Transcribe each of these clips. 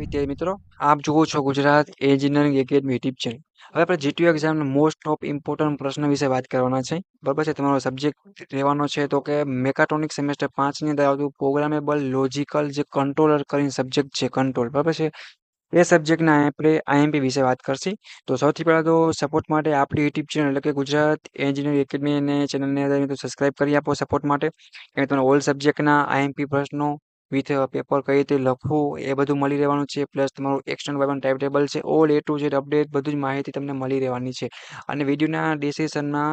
વિદ્યાર્થી મિત્રો, આપ જુઓ છો Gujarat engineering academy YouTube channel. હવે આપણે જીટીયુ એક્ઝામના મોસ્ટ ઓફ ઇમ્પોર્ટન્ટ પ્રશ્ન વિશે વાત કરવાના છે. બરાબર છે. તમારો સબ્જેક્ટ રહેવાનો છે તો કે મેકાટ્રોનિક સેમેસ્ટર 5 ની અંદર આવતું પ્રોગ્રામેબલ લોજિકલ જે કંટ્રોલર કરીને સબ્જેક્ટ છે કંટ્રોલ. બરાબર છે. એ સબ્જેક્ટના આપણે આઈએમપી વિશે વાત કરશી. તો સૌથી પહેલાં તો સપોર્ટ માટે આપણી યુટ્યુબ ચેનલ એટલે કે ગુજરાત એન્જિનિયરિંગ એકેડમી અને ચેનલને તો સબસ્ક્રાઇબ કરી આપો સપોર્ટ માટે. કે તમને ઓલ સબ્જેક્ટના આઈએમપી પ્રશ્નો વિથ પેપર કઈ રીતે લખવું એ બધું મળી રહેવાનું છે. પ્લસ તમારું એક્સટર્નલ વાઇવાનું ટાઈમ ટેબલ છે. All A to Z update બધી જ માહિતી તમને મળી રહેવાની છે. અને વિડીયોના ડિસ્ક્રિપ્શનમાં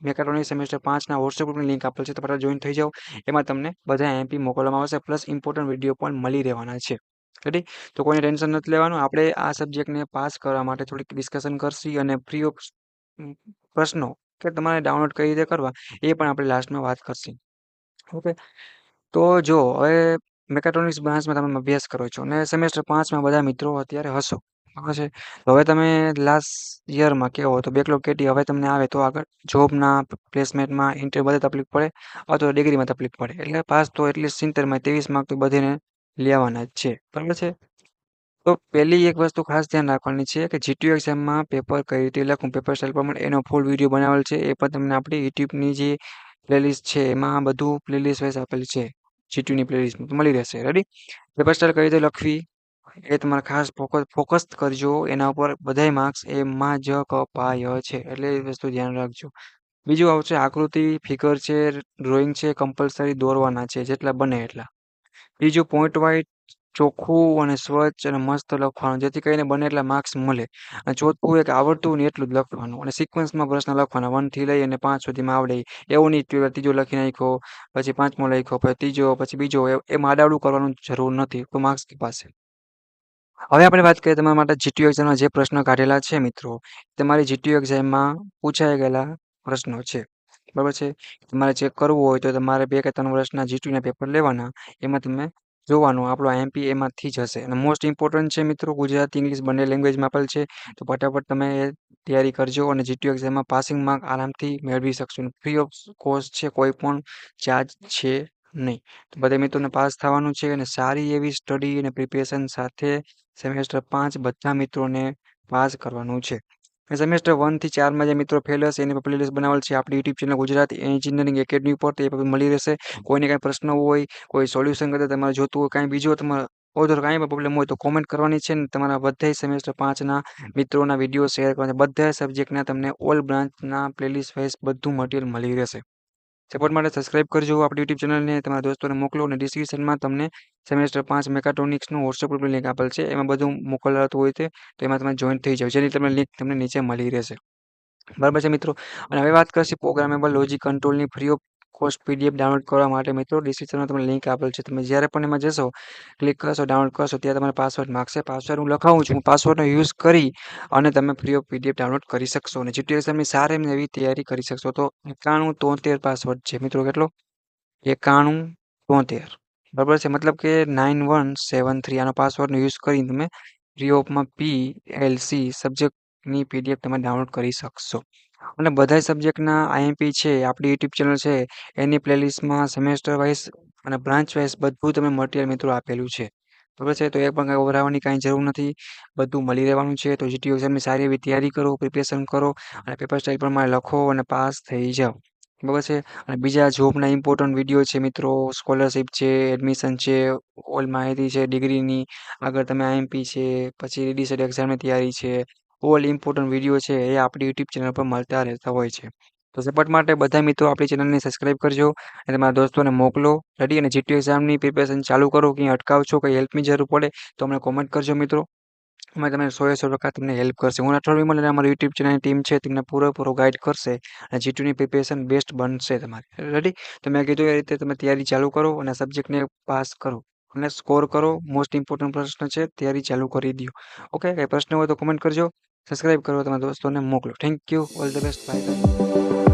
મેકાટ્રોનિક સેમેસ્ટર 5ના વોટ્સએપ ગ્રુપની લિંક આપેલ છે. તો પહેલાં જોઈન થઈ જાઓ. એમાં તમને બધા એમપી મોકલવામાં આવશે પ્લસ ઇમ્પોર્ટન્ટ વિડીયો પણ મળી રહેવાના છે. રેડી? તો કોઈને ટેન્શન નથી લેવાનું. આપણે આ સબ્જેક્ટને પાસ કરવા માટે થોડીક ડિસ્કશન કરશી અને ફ્રી ઓફ પ્રશ્નો કે તમારે ડાઉનલોડ કઈ રીતે કરવા એ પણ આપણે લાસ્ટમાં વાત કરશી. ઓકે. તો જો હવે મેકાટ્રોનિક્સ બ્રાન્ચમાં તમે અભ્યાસ કરો છો અને સેમેસ્ટર 5માં બધા મિત્રો અત્યારે હશો. બરાબર છે. તો હવે તમે લાસ્ટ યરમાં કેવો તો બેકલોગ કેટી હવે તમને આવે તો આગળ જોબના પ્લેસમેન્ટમાં ઇન્ટરવ્યુ બધે તકલીફ પડે અથવા તો ડિગ્રીમાં તકલીફ પડે. એટલે પાસ તો એટલીસ્ટ 70માં 23 માર્ક તો બધીને લેવાના જ છે. બરાબર છે. તો પહેલી એક વસ્તુ ખાસ ધ્યાન રાખવાની છે કે જીટીયુ એક્ઝામમાં પેપર કઈ રીતે લખવું, પેપર સ્ટાઇલ પ્રમાણે એનો ફૂલ વિડીયો બનાવેલ છે. એ પણ તમને આપણી યુટ્યુબની જે પ્લેલિસ્ટ છે એમાં બધું પ્લેલિસ્ટ વાઇઝ આપેલ છે. જીટીયુની પ્લેલિસ્ટ મળી રહેશે. રેડી? પેપર સ્ટાઇલ કઈ રીતે લખવી એ તમારે ખાસ ફોકસ કરજો. એના ઉપર બધાય માર્ક્સ એમાં જ કપાય છે. એટલે એ વસ્તુ ધ્યાન રાખજો. બીજું આવશે આકૃતિ, ફિગર છે, ડ્રોઈંગ છે, કમ્પલસરી દોરવાના છે જેટલા બને એટલા. બીજું પોઈન્ટ વાઇઝ ચોખ્ખું અને સ્વચ્છ અને મસ્ત લખવાનું જેથી કરીને બને એટલા માર્ક્સ મળે. અને ચોથું એક આવડતું હોય ને એટલું જ લખવાનું અને સિક્વન્સમાં પ્રશ્ન લખવાના 1 થી લઈ અને 5 સુધીમાં આવડે એવું નહીં કે ત્રીજો લખી નાખ્યો પછી પાંચમો લખ્યો પછી ત્રીજો પછી બીજો એમ આડાવડું કરવાનું જરૂર નથી તો માર્ક્સ કપાશે. હવે આપણે વાત કરીએ તમારા માટે જીટીયુ એક્ઝામના જે પ્રશ્નો કાઢેલા છે મિત્રો, તમારી જીટીયુ એક્ઝામમાં પૂછાઈ ગયેલા પ્રશ્નો છે. બરાબર છે. તમારે ચેક કરવું હોય તો તમારે 2 કે 3 વર્ષના જીટીયુના પેપર લેવાના. એમાં તમે જોવાનું આપણો આઈએમપી એમાંથી જ હશે. અને મોસ્ટ ઇમ્પોર્ટન્ટ છે મિત્રો ગુજરાતી ઇંગ્લિશ બંને લેંગ્વેજમાં આપેલ છે. તો ફટાફટ તમે એ તૈયારી કરજો અને જીટીયુ એક્ઝામમાં પાસિંગ માર્ક આરામથી મેળવી શકશો. ફ્રી ઓફ કોસ્ટ છે, કોઈ પણ ચાર્જ છે નહીં. તો બધા મિત્રોને પાસ થવાનું છે અને સારી એવી સ્ટડી અને પ્રિપેરેશન સાથે સેમેસ્ટર 5 બધા મિત્રોને પાસ કરવાનું છે. સેમેસ્ટર 1 થી 4માં જે મિત્રો ફેલ હશે એની પ્લેલિસ્ટ બનાવેલ છે આપણી YouTube channel Gujarat engineering academy ઉપર. તો એ પણ મળી રહેશે. કોઈને કાંઈ પ્રશ્ન હોય, કોઈ સોલ્યુશન કરતા તમારે જોતું હોય, કાંઈ બીજો તમારે ઓધર કાંઈ પણ પ્રોબ્લેમ હોય તો કોમેન્ટ કરવાની છે ને તમારા બધાય સેમેસ્ટર 5ના મિત્રોના વિડીયો શેર કરવાના. બધા સબ્જેક્ટના તમને ઓલ બ્રાન્ચના પ્લેલિસ્ટ વાઇઝ બધું મટીરિયલ મળી રહેશે. સપોર્ટ માટે સબસ્ક્રાઇબ કરજો આપણી યુટ્યુબ ચેનલને. તમારા દોસ્તોને મોકલો અને ડિસ્ક્રિપ્શનમાં તમને સેમેસ્ટર 5 મેકાટ્રોનિક્સનું વોટ્સએપ ગ્રુપની લિંક આપેલ છે. એમાં બધું મોકલાતું હોય છે. તો એમાં તમે જોઈન થઈ જાઓ. જેની તમને લિંક તમને નીચે મળી રહેશે. બરાબર છે મિત્રો. અને હવે વાત કરશી પ્રોગ્રામેબલ લોજિક કંટ્રોલની free of cost PDF download કરવા માટે મિત્રો ડિસ્ક્રિપ્શનમાં તમને લિંક આપેલ છે. તમે જ્યારે પણ એમાં જશો ક્લિક કરશો ડાઉનલોડ કરશો ત્યાં તમારે પાસવર્ડ માગશે. પાસવર્ડ હું લખાવું છું. પાસવર્ડનો યુઝ કરી અને તમે ફ્રી ઓફ પીડીએફ ડાઉનલોડ કરી શકશો. અને જીટીયુ એક્ઝામની સારી એવી તૈયારી કરી શકશો. તો 9173 પાસવર્ડ છે મિત્રો. કેટલો? 9173. બરાબર છે. મતલબ કે 9173 આનો પાસવર્ડનો યુઝ કરીને તમે ફ્રી ઓફમાં પીએલસી સબ્જેક્ટની પીડીએફ તમે ડાઉનલોડ કરી શકશો. અને બધા સબ્જેક્ટના આઈએમપી છે આપણી યુટ્યુબ ચેનલ છે એની પ્લેલિસ્ટમાં સેમેસ્ટર વાઇઝ અને બ્રાન્ચ વાઇઝ બધું તમે મટીરિયલ મિત્રો આપેલું છે. બરાબર છે. તો એ પણ કાંઈ ગભરાવાની કાંઈ જરૂર નથી. બધું મળી રહેવાનું છે. તો જીટીયુ એક્ઝામની સારી એવી તૈયારી કરો, પ્રિપેરેશન કરો અને પેપર સ્ટાઇલ પ્રમાણે લખો અને પાસ થઈ જાઓ. બરાબર છે. અને બીજા જોબના ઇમ્પોર્ટન્ટ વિડીયો છે મિત્રો, સ્કોલરશિપ છે, એડમિશન છે, ઓલ માહિતી છે ડિગ્રીની, આગળ તમે આઈએમપી છે, પછી રીડિસેટ એક્ઝામની તૈયારી છે, ઓલ ઇમ્પોર્ટન્ટ વિડીયો છે એ આપણી યુટ્યુબ ચેનલ પર મળતા રહેતા હોય છે. તો સપોર્ટ માટે બધા મિત્રો આપણી ચેનલને સબસ્ક્રાઇબ કરજો અને તમારા દોસ્તોને મોકલો. રેડી? અને જીટીયુ એક્ઝામની પ્રિપેરેશન ચાલુ કરો. કંઈ અટકાવ છો, કંઈ હેલ્પની જરૂર પડે તો અમને કોમેન્ટ કરજો મિત્રો. અમે તમને 100% તમને હેલ્પ કરશે. હું રાઠોડ વિમલ અને અમારી યુટ્યુબ ચેનલની ટીમ છે તમને પૂરેપૂરો ગાઈડ કરશે અને જીટીયુની પ્રિપેરેશન બેસ્ટ બનશે તમારી. રેડી? તો મેં કીધું એ રીતે તમે તૈયારી ચાલુ કરો અને સબ્જેક્ટને પાસ કરો અને સ્કોર કરો. મોસ્ટ ઇમ્પોર્ટન્ટ પ્રશ્ન છે. તૈયારી ચાલુ કરી દો. ઓકે? કંઈ પ્રશ્ન હોય તો કોમેન્ટ કરજો. સબસ્ક્રાઇબ કરો. તમારા દોસ્તોને મોકલો. Thank you. All the best. Bye bye.